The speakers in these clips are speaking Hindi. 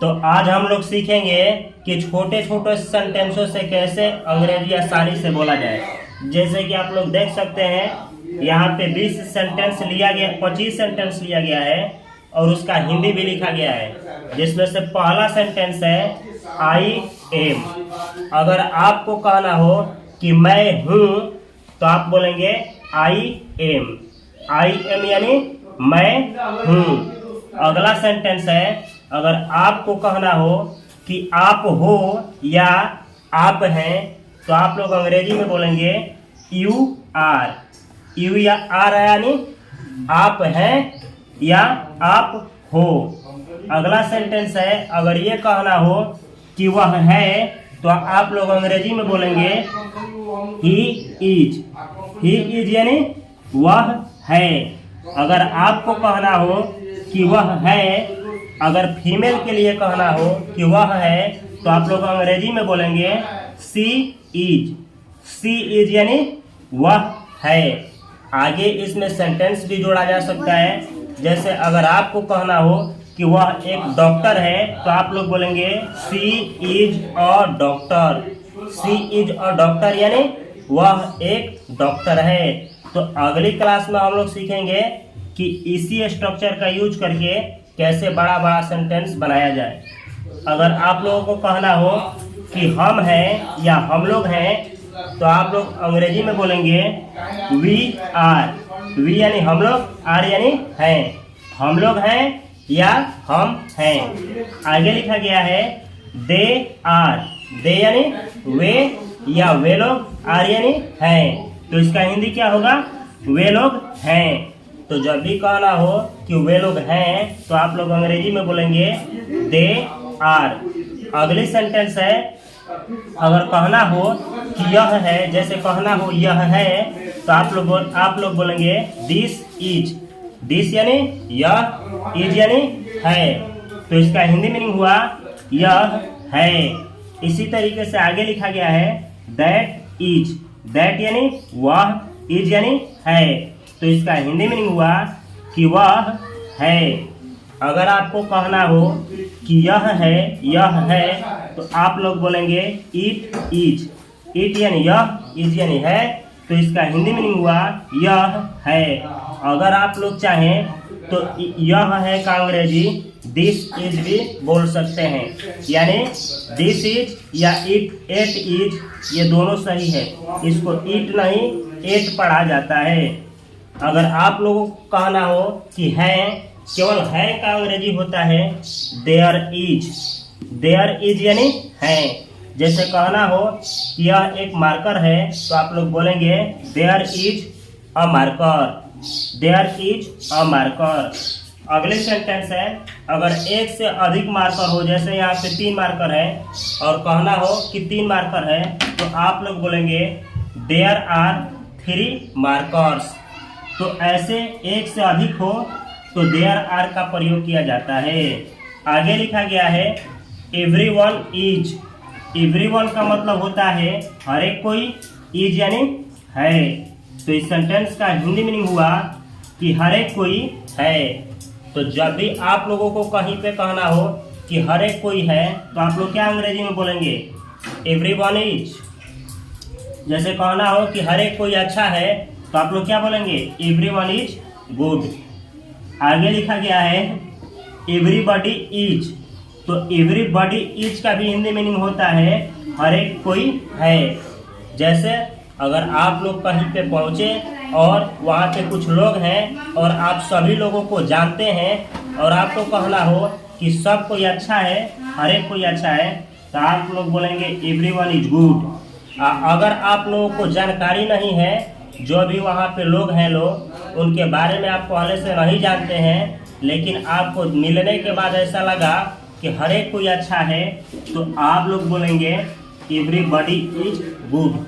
तो आज हम लोग सीखेंगे कि छोटे छोटे सेंटेंसों से कैसे अंग्रेजी आसानी से बोला जाए। जैसे कि आप लोग देख सकते हैं यहाँ पे 20 सेंटेंस लिया गया, 25 सेंटेंस लिया गया है और उसका हिंदी भी लिखा गया है, जिसमें से पहला सेंटेंस है आई एम। अगर आपको कहना हो कि मैं हूँ तो आप बोलेंगे आई एम। आई एम यानी मैं हूँ। अगला सेंटेंस है, अगर आपको कहना हो कि आप हो या आप हैं तो आप लोग अंग्रेजी में बोलेंगे यू आर। यू या आर यानी आप हैं या आप हो। अगला सेंटेंस है, अगर ये कहना हो कि वह है तो आप लोग अंग्रेजी में बोलेंगे ही इज। ही इज यानी वह है। अगर आपको कहना हो कि वह है, अगर फीमेल के लिए कहना हो कि वह है तो आप लोग अंग्रेजी में बोलेंगे सी इज। सी इज यानी वह है। आगे इसमें सेंटेंस भी जोड़ा जा सकता है। जैसे अगर आपको कहना हो कि वह एक डॉक्टर है तो आप लोग बोलेंगे she is a doctor. She is a doctor यानी वह एक डॉक्टर है। तो अगली क्लास में हम लोग सीखेंगे कि इसी स्ट्रक्चर का यूज करके कैसे बड़ा बड़ा सेंटेंस बनाया जाए। अगर आप लोगों को कहना हो कि हम हैं या हम लोग हैं तो आप लोग अंग्रेजी में बोलेंगे वी आर। वी यानी हम लोग, आर यानी हैं। हम लोग हैं या हम हैं। आगे लिखा गया है दे आर। दे यानी वे या वे लोग, आर यानी हैं। तो इसका हिंदी क्या होगा? वे लोग हैं। तो जब भी कहना हो कि वे लोग हैं तो आप लोग अंग्रेजी में बोलेंगे दे आर। अगली सेंटेंस है, अगर कहना हो कि यह है, जैसे कहना हो यह है तो आप लोग बोलेंगे दिस इज। दिस यानी यह, इज यानी है। तो इसका हिंदी मीनिंग हुआ यह है। इसी तरीके से आगे लिखा गया है दैट इज। दैट यानी वह, इज यानी है। तो इसका हिंदी मीनिंग हुआ कि वह है। अगर आपको कहना हो कि यह है तो आप लोग बोलेंगे इट इज। इट यानी यह, इज यानी है। तो इसका हिंदी मीनिंग हुआ यह है। अगर आप लोग चाहें तो यह है का अंग्रेजी दिस इज भी बोल सकते हैं। यानी दिस इज या इट, एट इज, ये दोनों सही है। इसको इट नहीं एट पढ़ा जाता है। अगर आप लोगों को कहना हो कि है, केवल है का अंग्रेजी होता है देयर इज। देयर इज यानी है। जैसे कहना हो कि यह एक मार्कर है तो आप लोग बोलेंगे there is a marker. There is a marker. अगले सेंटेंस है, अगर एक से अधिक मार्कर हो, जैसे यहाँ पे 3 मार्कर है और कहना हो कि 3 मार्कर है तो आप लोग बोलेंगे देयर आर 3 मार्कर्स। तो ऐसे एक से अधिक हो तो देयर आर का प्रयोग किया जाता है। आगे लिखा गया है एवरीवन इज। एवरीवन का मतलब होता है हर एक कोई, इज यानी है। तो इस सेंटेंस का हिंदी मीनिंग हुआ कि हर एक कोई है। तो जब भी आप लोगों को कहीं पे कहना हो कि हर एक कोई है तो आप लोग क्या अंग्रेजी में बोलेंगे? Everyone is. जैसे कहना हो कि हर एक कोई अच्छा है तो आप लोग क्या बोलेंगे? Everyone is good. आगे लिखा गया है एवरीबॉडी इज। तो एवरीबॉडी इज का भी हिंदी मीनिंग होता है हर एक कोई है। जैसे अगर आप लोग कहीं पे पहुंचे और वहाँ पे कुछ लोग हैं और आप सभी लोगों को जानते हैं और आपको कहना हो कि सब कोई अच्छा है, हर एक कोई अच्छा है, तो आप लोग बोलेंगे एवरीवन इज गुड। अगर आप लोगों को जानकारी नहीं है, जो भी वहाँ पे लोग हैं उनके बारे में आप पहले से नहीं जानते हैं, लेकिन आपको मिलने के बाद ऐसा लगा कि हर एक कोई अच्छा है, तो आप लोग बोलेंगे everybody is good.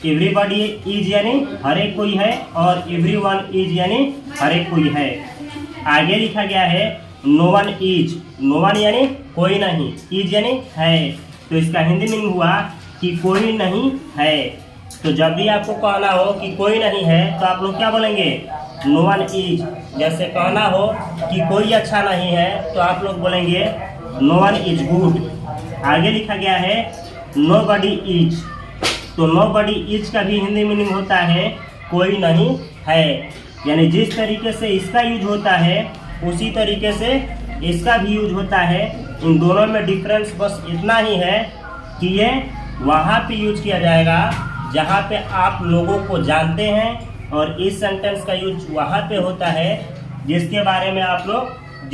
Everybody is यानी हर एक कोई है और एवरीवन इज यानी हर एक कोई है। आगे लिखा गया है no one is. No one यानी कोई नहीं, इज यानी है। तो इसका हिंदी मीनिंग हुआ कि कोई नहीं है। तो जब भी आपको कहना हो कि कोई नहीं है तो आप लोग क्या बोलेंगे? No one is. जैसे कहना हो कि कोई अच्छा नहीं है तो आप लोग बोलेंगे नो वन इज गुड। आगे लिखा गया है नो बडी इज, तो नो बडी इज का भी हिंदी मीनिंग होता है कोई नहीं है। यानी जिस तरीके से इसका यूज होता है उसी तरीके से इसका भी यूज होता है। इन दोनों में डिफरेंस बस इतना ही है कि ये वहाँ पे यूज किया जाएगा जहाँ पे आप लोगों को जानते हैं, और इस सेंटेंस का यूज वहाँ पे होता है जिसके बारे में आप लोग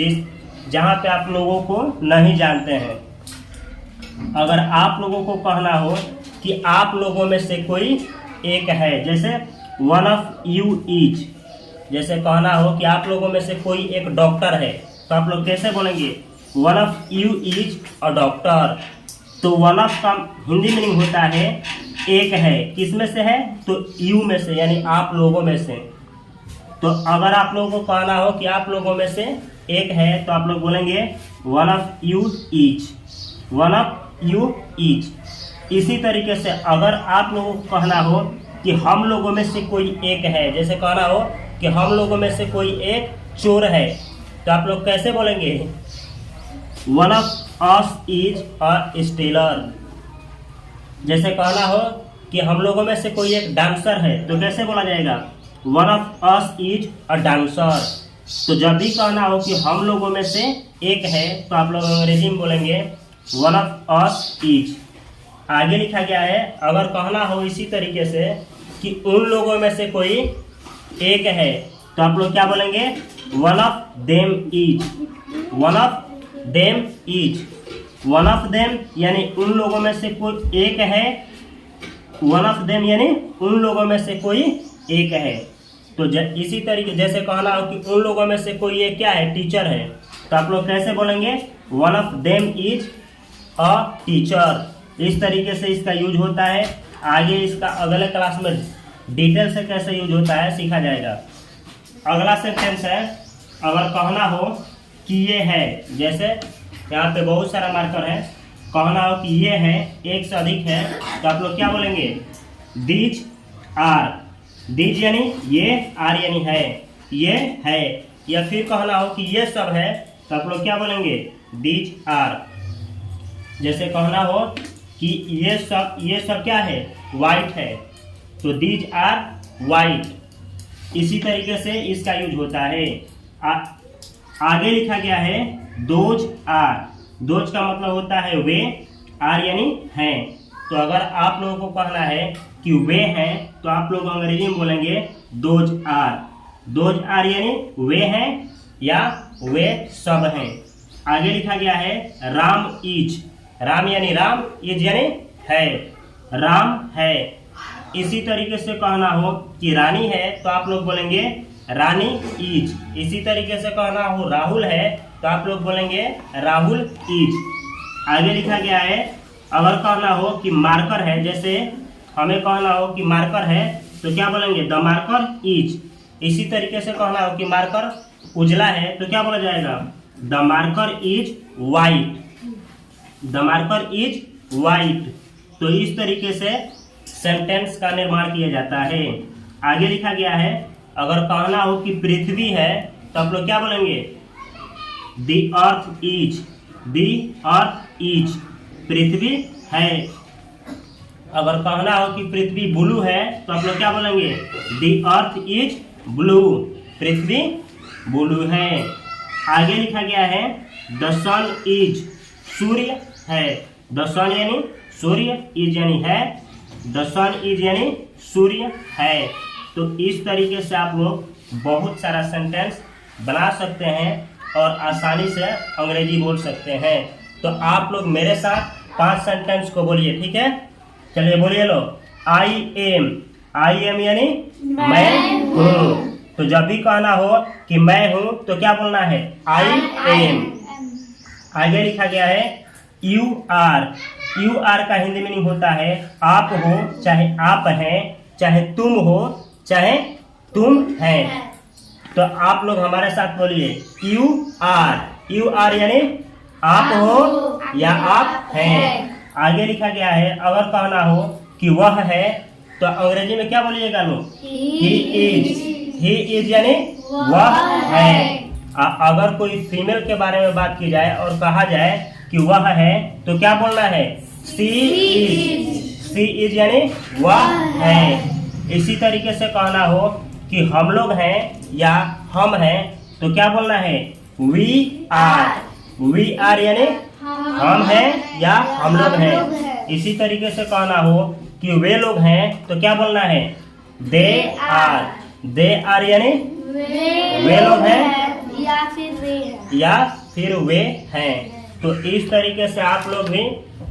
जहाँ पे आप लोगों को नहीं जानते हैं। अगर आप लोगों को कहना हो कि आप लोगों में से कोई एक है, जैसे वन ऑफ यू इज, जैसे कहना हो कि आप लोगों में से कोई एक डॉक्टर है, तो आप लोग कैसे बोलेंगे one of you is a doctor. तो वन ऑफ का हिंदी मीनिंग होता है एक है, किस में से है तो यू में से, यानी आप लोगों में से। तो अगर आप लोगों को कहना हो कि आप लोगों में से एक है तो आप लोग बोलेंगे one of you is, one of you is. इसी तरीके से अगर आप लोगों को कहना हो कि हम लोगों में से कोई एक है, जैसे कहना हो कि हम लोगों में से कोई एक चोर है, तो आप लोग कैसे बोलेंगे one of us is a stealer. जैसे कहना हो कि हम लोगों में से कोई एक डांसर है, तो कैसे बोला जाएगा one of us is a dancer. तो जब भी कहना हो कि हम लोगों में से एक है तो आप लोग अंग्रेजी में बोलेंगे वन ऑफ अस इज। आगे लिखा गया है अगर कहना हो इसी तरीके से कि उन लोगों में से कोई एक है, तो आप लोग क्या बोलेंगे one of them is, one of them is. One of them यानी उन लोगों में से कोई एक है, वन ऑफ देम यानी उन लोगों में से कोई एक है। तो इसी तरीके जैसे कहना हो कि उन लोगों में से कोई एक क्या है टीचर है, तो आप लोग कैसे बोलेंगे one of them is a teacher. इस तरीके से इसका यूज होता है। आगे इसका अगले क्लास में डिटेल से कैसे यूज होता है सीखा जाएगा। अगला सेंटेंस है अगर कहना हो कि ये है, जैसे यहाँ पे बहुत सारा मार्कर है, कहना हो कि ये है एक से अधिक है, तो आप लोग क्या बोलेंगे दीज आर। दीज यानी ये, आर यानी है, ये है। या फिर कहना हो कि ये सब है, तो आप लोग क्या बोलेंगे दीज आर। जैसे कहना हो कि ये सब क्या है वाइट है, तो दीज आर वाइट। इसी तरीके से इसका यूज होता है। आगे लिखा गया है दोज आर। दोज का मतलब होता है वे, आर यानी हैं। तो अगर आप लोगों को कहना है कि वे हैं, तो आप लोग अंग्रेजी में बोलेंगे दोज आर। दोज आर यानी वे हैं या वे सब हैं। आगे लिखा गया है राम इज। राम यानी राम, इज यानी है, राम है। इसी तरीके से कहना हो कि रानी है, तो आप लोग बोलेंगे रानी इज। इसी तरीके से कहना हो राहुल है, तो आप लोग बोलेंगे राहुल इज। आगे लिखा गया है अगर कहना हो कि मार्कर है, जैसे हमें कहना हो कि मार्कर है, तो क्या बोलेंगे द मार्कर इज। इसी तरीके से कहना हो कि मार्कर उजला है, तो क्या बोला जाएगा the marker is white, the marker is white. तो इस तरीके से सेंटेंस का निर्माण किया जाता है। आगे लिखा गया है अगर कहना हो कि पृथ्वी है, तो आप लोग क्या बोलेंगे the earth is, the earth is, पृथ्वी है। अगर कहना हो कि पृथ्वी ब्लू है, तो आप लोग क्या बोलेंगे the earth is blue, Prithvi blue है। आगे लिखा गया है द सन इज, सूर्य है। द सन यानी सूर्य, इज यानी है, द सन इज यानी सूर्य है। तो इस तरीके से आप लोग बहुत सारा सेंटेंस बना सकते हैं और आसानी से अंग्रेजी बोल सकते हैं। तो आप लोग मेरे साथ 5 सेंटेंस को बोलिए, ठीक है? चलिए बोलिए लो। I am. आई एम यानी मैं हूँ। तो जब भी कहना हो कि मैं हूँ तो क्या बोलना है आई एम। आगे लिखा गया है यू आर। यू आर का हिंदी मीनिंग होता है आप हो, चाहे आप हैं, चाहे तुम हो, चाहे तुम हैं। तो आप लोग हमारे साथ बोलिए यू आर। यू आर यानी आप हो या आप हैं। आगे लिखा गया है अगर कहना हो कि वह है, तो अंग्रेजी में क्या बोलिएगा लोग ही इज। ही इज यानी वह है। अगर कोई फीमेल के बारे में बात की जाए और कहा जाए कि वह है तो क्या बोलना है? सी इज। सी इज यानी वह है। इसी तरीके से कहना हो कि हम लोग हैं या हम हैं तो क्या बोलना है? We are. वी आर यानी हम हैं या हम लोग हैं। इसी तरीके से कहना हो कि वे लोग हैं तो क्या बोलना है? They are. दे आर यानी वे लोग हैं या फिर वे हैं। तो इस तरीके से आप लोग भी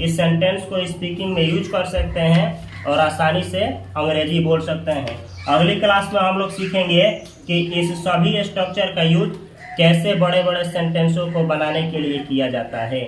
इस सेंटेंस को स्पीकिंग में यूज कर सकते हैं और आसानी से अंग्रेजी बोल सकते हैं। अगली क्लास में हम लोग सीखेंगे कि इस सभी स्ट्रक्चर का यूज कैसे बड़े बड़े सेंटेंसों को बनाने के लिए किया जाता है।